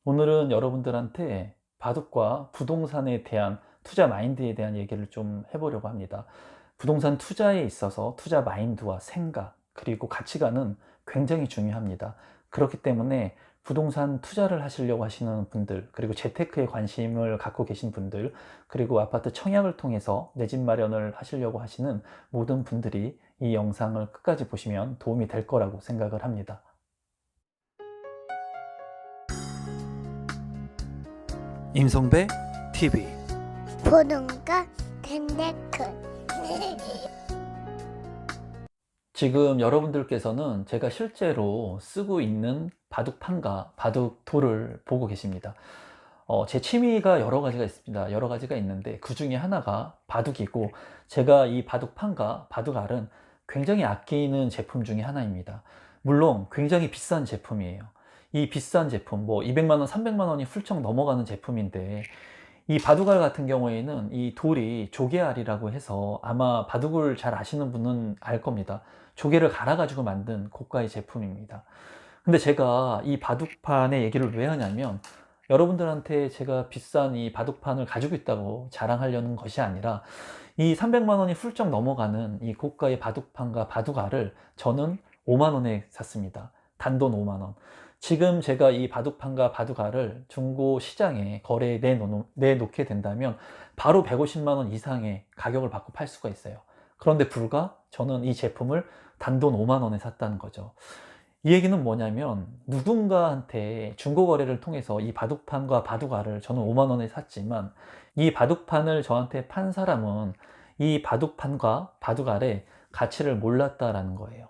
오늘은 여러분들한테 바둑과 부동산에 대한 투자 마인드에 대한 얘기를 좀 해보려고 합니다. 부동산 투자에 있어서 투자 마인드와 생각, 그리고 가치관은 굉장히 중요합니다. 그렇기 때문에 부동산 투자를 하시려고 하시는 분들, 그리고 재테크에 관심을 갖고 계신 분들, 그리고 아파트 청약을 통해서 내 집 마련을 하시려고 하시는 모든 분들이 이 영상을 끝까지 보시면 도움이 될 거라고 생각을 합니다. 임성배 TV. 보는가 덴데크. 지금 여러분들께서는 제가 실제로 쓰고 있는 바둑판과 바둑돌을 보고 계십니다. 제 취미가 여러 가지가 있습니다. 여러 가지가 있는데 그 중에 하나가 바둑이고, 제가 이 바둑판과 바둑알은 굉장히 아끼는 제품 중에 하나입니다. 물론 굉장히 비싼 제품이에요. 이 비싼 제품, 뭐 200만 원, 300만 원이 훌쩍 넘어가는 제품인데, 이 바둑알 같은 경우에는 이 돌이 조개알이라고 해서, 아마 바둑을 잘 아시는 분은 알 겁니다. 조개를 갈아 가지고 만든 고가의 제품입니다. 근데 제가 이 바둑판의 얘기를 왜 하냐면, 여러분들한테 제가 비싼 이 바둑판을 가지고 있다고 자랑하려는 것이 아니라, 이 300만 원이 훌쩍 넘어가는 이 고가의 바둑판과 바둑알을 저는 5만 원에 샀습니다. 단돈 5만 원. 지금 제가 이 바둑판과 바둑알을 중고 시장에 거래에 내놓게 된다면 바로 150만 원 이상의 가격을 받고 팔 수가 있어요. 그런데 불과 저는 이 제품을 단돈 5만 원에 샀다는 거죠. 이 얘기는 뭐냐면, 누군가한테 중고거래를 통해서 이 바둑판과 바둑알을 저는 5만 원에 샀지만, 이 바둑판을 저한테 판 사람은 이 바둑판과 바둑알의 가치를 몰랐다라는 거예요.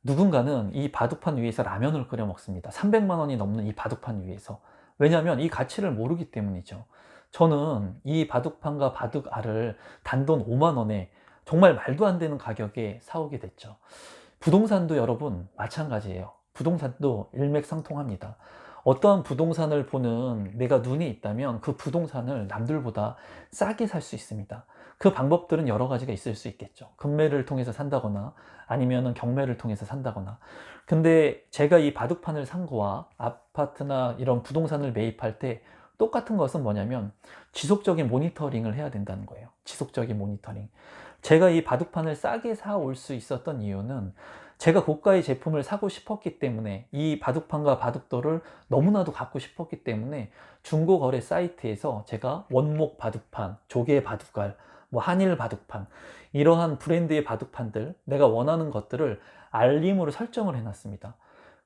누군가는 이 바둑판 위에서 라면을 끓여 먹습니다. 300만 원이 넘는 이 바둑판 위에서. 왜냐하면 이 가치를 모르기 때문이죠. 저는 이 바둑판과 바둑알을 단돈 5만 원에 정말 말도 안 되는 가격에 사오게 됐죠. 부동산도 여러분 마찬가지예요. 부동산도 일맥상통합니다. 어떠한 부동산을 보는 내가 눈이 있다면 그 부동산을 남들보다 싸게 살 수 있습니다. 그 방법들은 여러 가지가 있을 수 있겠죠. 금매를 통해서 산다거나 아니면 경매를 통해서 산다거나. 근데 제가 이 바둑판을 산 거와 아파트나 이런 부동산을 매입할 때 똑같은 것은 뭐냐면, 지속적인 모니터링을 해야 된다는 거예요. 지속적인 모니터링. 제가 이 바둑판을 싸게 사올 수 있었던 이유는, 제가 고가의 제품을 사고 싶었기 때문에, 이 바둑판과 바둑돌을 너무나도 갖고 싶었기 때문에 중고 거래 사이트에서 제가 원목 바둑판, 조개 바둑알, 뭐 한일 바둑판, 이러한 브랜드의 바둑판들, 내가 원하는 것들을 알림으로 설정을 해놨습니다.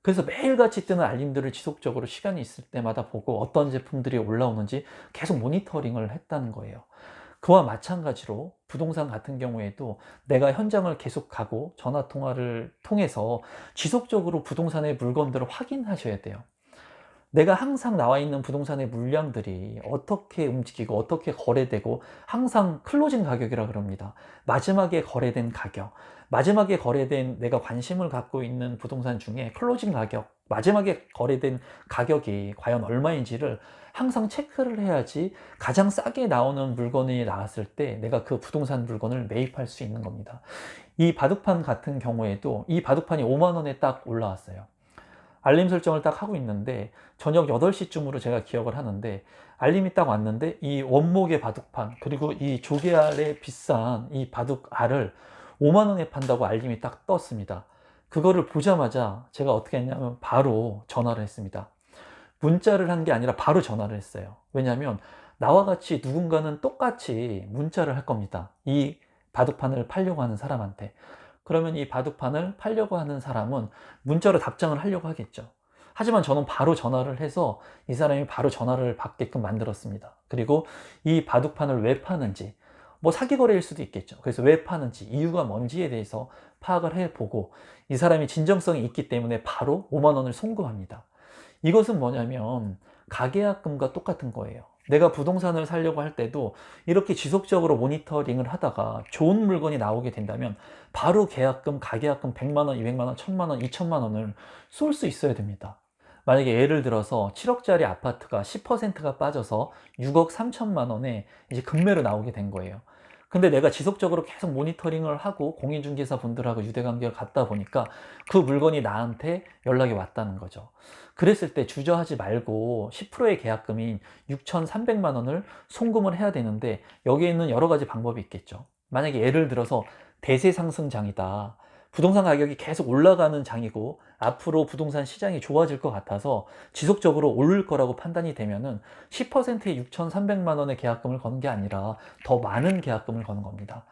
그래서 매일같이 뜨는 알림들을 지속적으로 시간이 있을 때마다 보고 어떤 제품들이 올라오는지 계속 모니터링을 했다는 거예요. 그와 마찬가지로 부동산 같은 경우에도 내가 현장을 계속 가고 전화 통화를 통해서 지속적으로 부동산의 물건들을 확인하셔야 돼요. 내가 항상 나와 있는 부동산의 물량들이 어떻게 움직이고 어떻게 거래되고, 항상 클로징 가격이라 그럽니다. 마지막에 거래된 가격, 마지막에 거래된, 내가 관심을 갖고 있는 부동산 중에 클로징 가격, 마지막에 거래된 가격이 과연 얼마인지를 항상 체크를 해야지 가장 싸게 나오는 물건이 나왔을 때 내가 그 부동산 물건을 매입할 수 있는 겁니다. 이 바둑판 같은 경우에도 이 바둑판이 5만 원에 딱 올라왔어요. 알림 설정을 딱 하고 있는데 저녁 8시쯤으로 제가 기억을 하는데, 알림이 딱 왔는데 이 원목의 바둑판, 그리고 이 조개알의 비싼 이 바둑알을 5만 원에 판다고 알림이 딱 떴습니다. 그거를 보자마자 제가 어떻게 했냐면 바로 전화를 했습니다. 문자를 한 게 아니라 바로 전화를 했어요. 왜냐하면 나와 같이 누군가는 똑같이 문자를 할 겁니다. 이 바둑판을 팔려고 하는 사람한테. 그러면 이 바둑판을 팔려고 하는 사람은 문자로 답장을 하려고 하겠죠. 하지만 저는 바로 전화를 해서 이 사람이 바로 전화를 받게끔 만들었습니다. 그리고 이 바둑판을 왜 파는지, 뭐 사기 거래일 수도 있겠죠. 그래서 왜 파는지, 이유가 뭔지에 대해서 파악을 해보고, 이 사람이 진정성이 있기 때문에 바로 5만 원을 송금합니다. 이것은 뭐냐면 가계약금과 똑같은 거예요. 내가 부동산을 사려고 할 때도 이렇게 지속적으로 모니터링을 하다가 좋은 물건이 나오게 된다면 바로 계약금, 가계약금 100만 원, 200만 원, 1000만 원, 2000만 원을 쏠 수 있어야 됩니다. 만약에 예를 들어서 7억짜리 아파트가 10%가 빠져서 6억 3천만 원에 이제 금매로 나오게 된 거예요. 근데 내가 지속적으로 계속 모니터링을 하고 공인중개사 분들하고 유대관계를 갖다 보니까 그 물건이 나한테 연락이 왔다는 거죠. 그랬을 때 주저하지 말고 10%의 계약금인 6,300만 원을 송금을 해야 되는데, 여기에는 여러 가지 방법이 있겠죠. 만약에 예를 들어서 대세 상승장이다, 부동산 가격이 계속 올라가는 장이고 앞으로 부동산 시장이 좋아질 것 같아서 지속적으로 오를 거라고 판단이 되면은 10%의 6,300만 원의 계약금을 거는 게 아니라 더 많은 계약금을 거는 겁니다.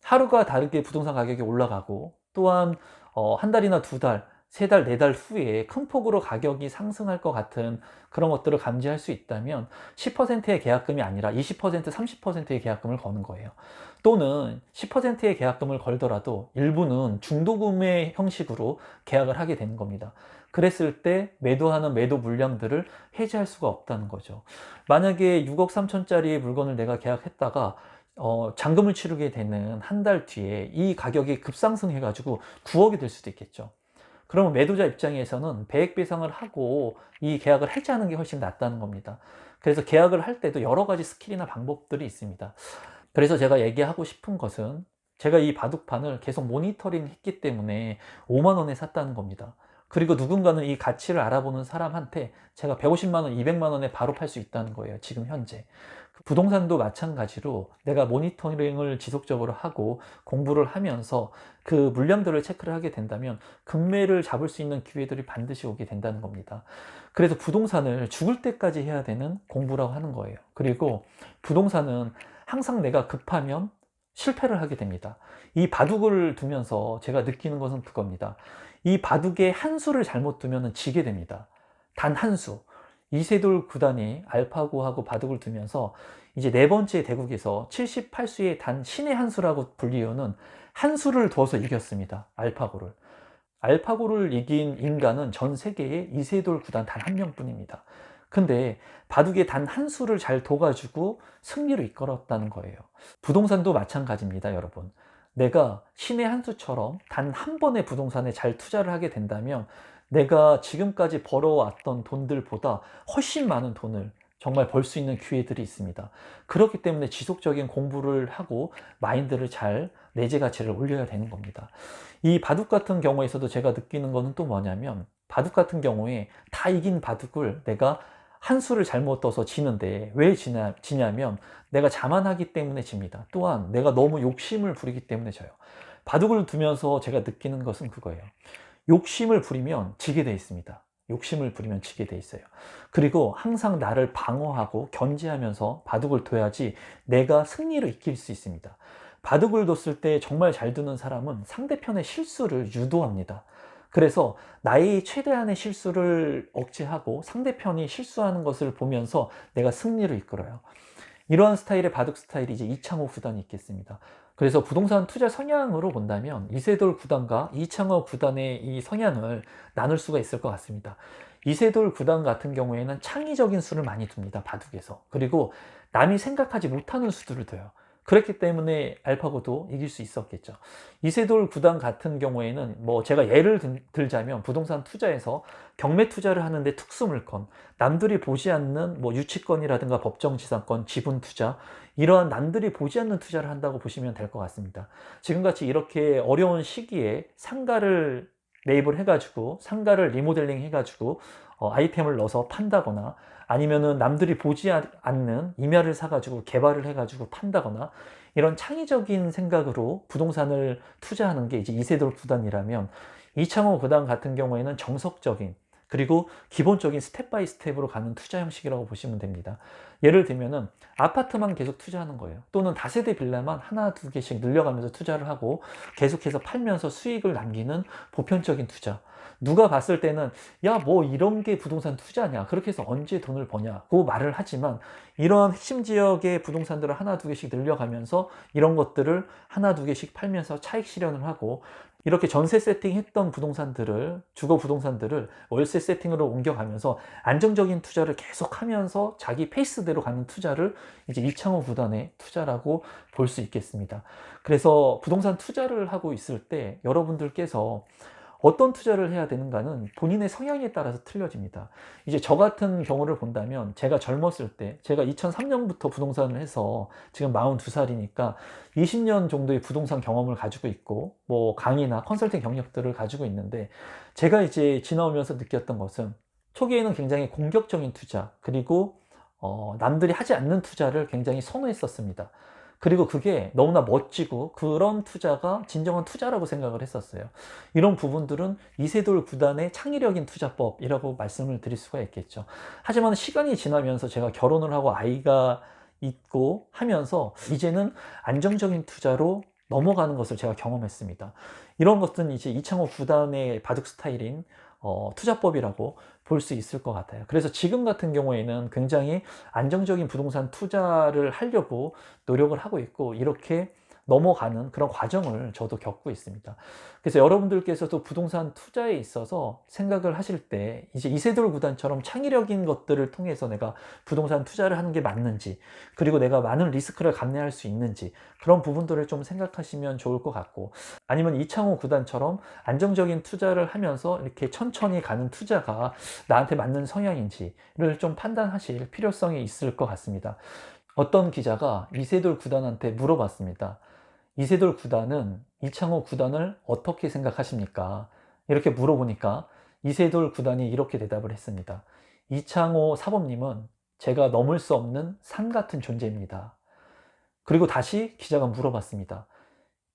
하루가 다르게 부동산 가격이 올라가고, 또한 한 달이나 두 달, 세 달, 네 달 후에 큰 폭으로 가격이 상승할 것 같은 그런 것들을 감지할 수 있다면 10%의 계약금이 아니라 20%, 30%의 계약금을 거는 거예요. 또는 10%의 계약금을 걸더라도 일부는 중도금의 형식으로 계약을 하게 되는 겁니다. 그랬을 때 매도하는 매도 물량들을 해지할 수가 없다는 거죠. 만약에 6억 3천짜리 물건을 내가 계약했다가 잔금을 치르게 되는 한 달 뒤에 이 가격이 급상승해 가지고 9억이 될 수도 있겠죠. 그러면 매도자 입장에서는 배액 배상을 하고 이 계약을 해지하는 게 훨씬 낫다는 겁니다. 그래서 계약을 할 때도 여러 가지 스킬이나 방법들이 있습니다. 그래서 제가 얘기하고 싶은 것은, 제가 이 바둑판을 계속 모니터링 했기 때문에 5만 원에 샀다는 겁니다. 그리고 누군가는 이 가치를 알아보는 사람한테 제가 150만 원, 200만 원에 바로 팔 수 있다는 거예요, 지금 현재. 부동산도 마찬가지로 내가 모니터링을 지속적으로 하고 공부를 하면서 그 물량들을 체크를 하게 된다면 금매를 잡을 수 있는 기회들이 반드시 오게 된다는 겁니다. 그래서 부동산을 죽을 때까지 해야 되는 공부라고 하는 거예요. 그리고 부동산은 항상 내가 급하면 실패를 하게 됩니다. 이 바둑을 두면서 제가 느끼는 것은 그겁니다. 이 바둑의 한 수를 잘못 두면 지게 됩니다. 단 한 수. 이세돌 구단이 알파고하고 바둑을 두면서 이제 네 번째 대국에서 78수의 단 신의 한 수라고 불리우는 한 수를 두어서 이겼습니다. 알파고를. 알파고를 이긴 인간은 전 세계에 이세돌 구단 단 한 명뿐입니다. 근데 바둑에 단 한 수를 잘 둬가지고 승리로 이끌었다는 거예요. 부동산도 마찬가지입니다, 여러분. 내가 신의 한 수처럼 단 한 번의 부동산에 잘 투자를 하게 된다면 내가 지금까지 벌어왔던 돈들보다 훨씬 많은 돈을 정말 벌 수 있는 기회들이 있습니다. 그렇기 때문에 지속적인 공부를 하고 마인드를 잘 내재 가치를 올려야 되는 겁니다. 이 바둑 같은 경우에서도 제가 느끼는 거는 또 뭐냐면, 바둑 같은 경우에 다 이긴 바둑을 내가 한 수를 잘못 떠서 지는데, 왜 지냐면 내가 자만하기 때문에 집니다. 또한 내가 너무 욕심을 부리기 때문에 져요. 바둑을 두면서 제가 느끼는 것은 그거예요. 욕심을 부리면 지게 돼 있습니다. 욕심을 부리면 지게 돼 있어요. 그리고 항상 나를 방어하고 견제하면서 바둑을 둬야지 내가 승리로 이길 수 있습니다. 바둑을 뒀을 때 정말 잘 두는 사람은 상대편의 실수를 유도합니다. 그래서 나의 최대한의 실수를 억제하고 상대편이 실수하는 것을 보면서 내가 승리로 이끌어요. 이러한 스타일의 바둑 스타일이 이제 이창호 구단이 있겠습니다. 그래서 부동산 투자 성향으로 본다면 이세돌 구단과 이창호 구단의 이 성향을 나눌 수가 있을 것 같습니다. 이세돌 구단 같은 경우에는 창의적인 수를 많이 둡니다, 바둑에서. 그리고 남이 생각하지 못하는 수들을 둬요. 그렇기 때문에 알파고도 이길 수 있었겠죠. 이세돌 구단 같은 경우에는 뭐 제가 예를 들자면, 부동산 투자에서 경매 투자를 하는데 특수물건, 남들이 보지 않는 뭐 유치권이라든가 법정지상권, 지분 투자, 이러한 남들이 보지 않는 투자를 한다고 보시면 될 것 같습니다. 지금같이 이렇게 어려운 시기에 상가를 매입을 해가지고, 상가를 리모델링 해가지고 아이템을 넣어서 판다거나, 아니면은 남들이 보지 않는 임야를 사가지고 개발을 해가지고 판다거나, 이런 창의적인 생각으로 부동산을 투자하는 게 이제 이세돌 구단이라면, 이창호 구단 같은 경우에는 정석적인, 그리고 기본적인 스텝 바이 스텝으로 가는 투자 형식이라고 보시면 됩니다. 예를 들면은 아파트만 계속 투자하는 거예요. 또는 다세대 빌라만 하나 두 개씩 늘려가면서 투자를 하고 계속해서 팔면서 수익을 남기는 보편적인 투자. 누가 봤을 때는 야, 뭐 이런 게 부동산 투자냐, 그렇게 해서 언제 돈을 버냐고 말을 하지만, 이러한 핵심 지역의 부동산들을 하나 두 개씩 늘려가면서 이런 것들을 하나 두 개씩 팔면서 차익 실현을 하고, 이렇게 전세 세팅했던 부동산들을, 주거 부동산들을 월세 세팅으로 옮겨가면서 안정적인 투자를 계속하면서 자기 페이스대로 가는 투자를 이제 이창호 구단의 투자라고 볼 수 있겠습니다. 그래서 부동산 투자를 하고 있을 때 여러분들께서 어떤 투자를 해야 되는가는 본인의 성향에 따라서 틀려집니다. 이제 저 같은 경우를 본다면, 제가 젊었을 때, 제가 2003년부터 부동산을 해서 지금 42살이니까 20년 정도의 부동산 경험을 가지고 있고, 뭐 강의나 컨설팅 경력들을 가지고 있는데, 제가 이제 지나오면서 느꼈던 것은, 초기에는 굉장히 공격적인 투자, 그리고 남들이 하지 않는 투자를 굉장히 선호했었습니다. 그리고 그게 너무나 멋지고 그런 투자가 진정한 투자라고 생각을 했었어요. 이런 부분들은 이세돌 구단의 창의력인 투자법이라고 말씀을 드릴 수가 있겠죠. 하지만 시간이 지나면서 제가 결혼을 하고 아이가 있고 하면서 이제는 안정적인 투자로 넘어가는 것을 제가 경험했습니다. 이런 것들은 이제 이창호 구단의 바둑 스타일인 투자법이라고 볼 수 있을 것 같아요. 그래서 지금 같은 경우에는 굉장히 안정적인 부동산 투자를 하려고 노력을 하고 있고, 이렇게 넘어가는 그런 과정을 저도 겪고 있습니다. 그래서 여러분들께서도 부동산 투자에 있어서 생각을 하실 때 이제 이세돌 구단처럼 창의력인 것들을 통해서 내가 부동산 투자를 하는 게 맞는지, 그리고 내가 많은 리스크를 감내할 수 있는지, 그런 부분들을 좀 생각하시면 좋을 것 같고, 아니면 이창호 구단처럼 안정적인 투자를 하면서 이렇게 천천히 가는 투자가 나한테 맞는 성향인지를 좀 판단하실 필요성이 있을 것 같습니다. 어떤 기자가 이세돌 구단한테 물어봤습니다. 이세돌 구단은 이창호 구단을 어떻게 생각하십니까? 이렇게 물어보니까 이세돌 구단이 이렇게 대답을 했습니다. 이창호 사범님은 제가 넘을 수 없는 산 같은 존재입니다. 그리고 다시 기자가 물어봤습니다.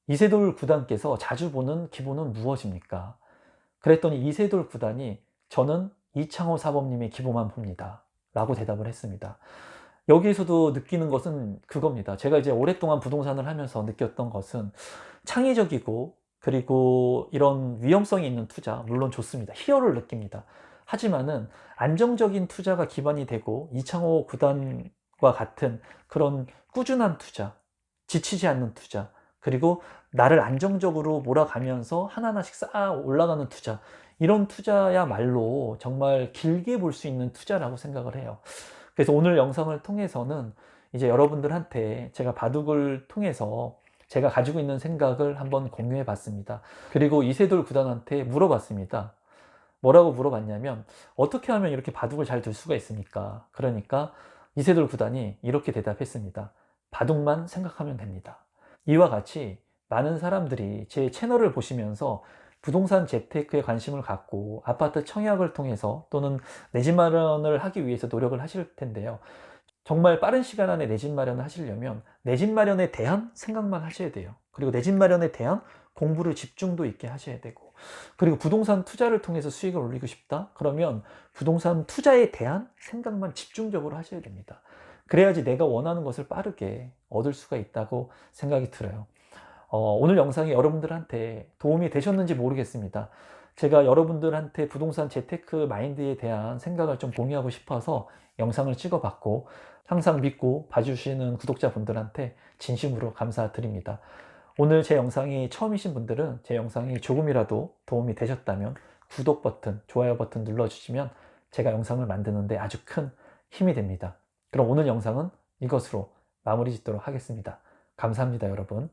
이세돌 구단께서 자주 보는 기보는 무엇입니까? 그랬더니 이세돌 구단이 저는 이창호 사범님의 기보만 봅니다. 라고 대답을 했습니다. 여기에서도 느끼는 것은 그겁니다. 제가 이제 오랫동안 부동산을 하면서 느꼈던 것은 창의적이고, 그리고 이런 위험성이 있는 투자, 물론 좋습니다. 희열을 느낍니다. 하지만은 안정적인 투자가 기반이 되고 이창호 구단과 같은 그런 꾸준한 투자, 지치지 않는 투자, 그리고 나를 안정적으로 몰아가면서 하나하나씩 쌓아 올라가는 투자, 이런 투자야말로 정말 길게 볼 수 있는 투자라고 생각을 해요. 그래서 오늘 영상을 통해서는 이제 여러분들한테 제가 바둑을 통해서 제가 가지고 있는 생각을 한번 공유해 봤습니다. 그리고 이세돌 구단한테 물어봤습니다. 뭐라고 물어봤냐면, 어떻게 하면 이렇게 바둑을 잘 둘 수가 있습니까? 그러니까 이세돌 구단이 이렇게 대답했습니다. 바둑만 생각하면 됩니다. 이와 같이 많은 사람들이 제 채널을 보시면서 부동산 재테크에 관심을 갖고 아파트 청약을 통해서 또는 내 집 마련을 하기 위해서 노력을 하실 텐데요. 정말 빠른 시간 안에 내 집 마련을 하시려면 내 집 마련에 대한 생각만 하셔야 돼요. 그리고 내 집 마련에 대한 공부를 집중도 있게 하셔야 되고, 그리고 부동산 투자를 통해서 수익을 올리고 싶다? 그러면 부동산 투자에 대한 생각만 집중적으로 하셔야 됩니다. 그래야지 내가 원하는 것을 빠르게 얻을 수가 있다고 생각이 들어요. 오늘 영상이 여러분들한테 도움이 되셨는지 모르겠습니다. 제가 여러분들한테 부동산 재테크 마인드에 대한 생각을 좀 공유하고 싶어서 영상을 찍어봤고, 항상 믿고 봐주시는 구독자분들한테 진심으로 감사드립니다. 오늘 제 영상이 처음이신 분들은 제 영상이 조금이라도 도움이 되셨다면 구독 버튼, 좋아요 버튼 눌러주시면 제가 영상을 만드는데 아주 큰 힘이 됩니다. 그럼 오늘 영상은 이것으로 마무리 짓도록 하겠습니다. 감사합니다, 여러분.